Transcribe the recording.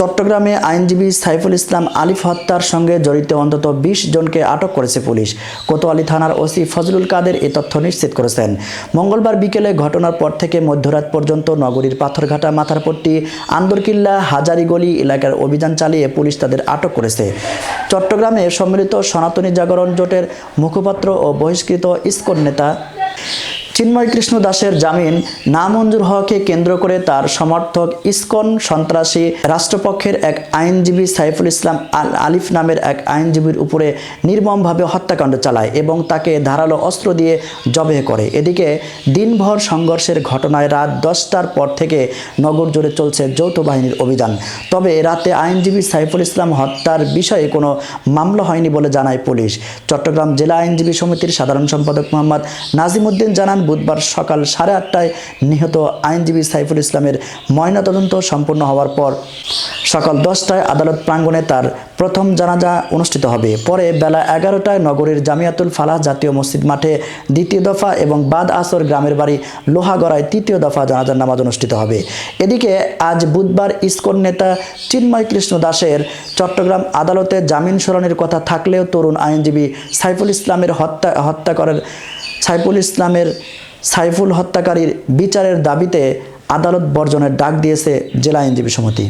চট্টগ্রামে আইনজীবী সাইফুল ইসলাম আলিফ হত্যার সঙ্গে জড়িত অন্তত ২০ জনকে আটক করেছে পুলিশ। কোতোয়ালি থানার ওসি ফজলুল কাদের এ তথ্য নিশ্চিত করেছেন। মঙ্গলবার বিকেলে ঘটনার পর থেকে মধ্যরাত পর্যন্ত নগরীর পাথরঘাটা, মাথারপট্টি, আন্দরকিল্লা, হাজারীগলি এলাকার অভিযান চালিয়ে পুলিশ তাদের আটক করেছে। চট্টগ্রামে সম্মিলিত সনাতনী জাগরণ জোটের মুখপাত্র ও বহিষ্কৃত ইসকন নেতা চিন্ময় কৃষ্ণ দাসের জামিন নামঞ্জুর হওয়াকে কেন্দ্র করে তার সমর্থক ইসকন সন্ত্রাসী রাষ্ট্রপক্ষের এক আইনজীবী সাইফুল ইসলাম আলিফ নামের এক আইনজীবীর উপরে নির্মমভাবে হত্যাকাণ্ড চালায় এবং তাকে ধারালো অস্ত্র দিয়ে জবেহ করে। এদিকে দিনভর সংঘর্ষের ঘটনায় রাত 10টার পর থেকে নগর জুড়ে চলছে যৌথ বাহিনীর অভিযান। তবে রাতে আইনজীবী সাইফুল ইসলাম হত্যার বিষয়ে কোনো মামলা হয়নি বলে জানায় পুলিশ। চট্টগ্রাম জেলা আইনজীবী সমিতির সাধারণ সম্পাদক মোহাম্মদ নাজিমউদ্দিন জানান, বুধবার সকাল 8:30টায় নিহত আইনজীবী সাইফুল ইসলামের ময়নাতদন্ত সম্পন্ন হওয়ার পর সকাল 10টায় আদালত প্রাঙ্গণে তার প্রথম জানাজা অনুষ্ঠিত হবে। পরে বেলা 11টায় নগরীর জামিয়াতুল ফালাহ জাতীয় মসজিদ মাঠে দ্বিতীয় দফা এবং বাদ আসর গ্রামের বাড়ি লোহাগড়ায় তৃতীয় দফা জানাজার নামাজ অনুষ্ঠিত হবে। এদিকে আজ বুধবার ইসকন নেতা চিন্ময় কৃষ্ণ দাসের চট্টগ্রাম আদালতে জামিন শুনানির কথা থাকলেও তরুণ আইনজীবী সাইফুল হত্যাকারীর বিচারের দাবিতে আদালত বর্জনের ডাক দিয়েছে জেলা আইনজীবী সমিতি।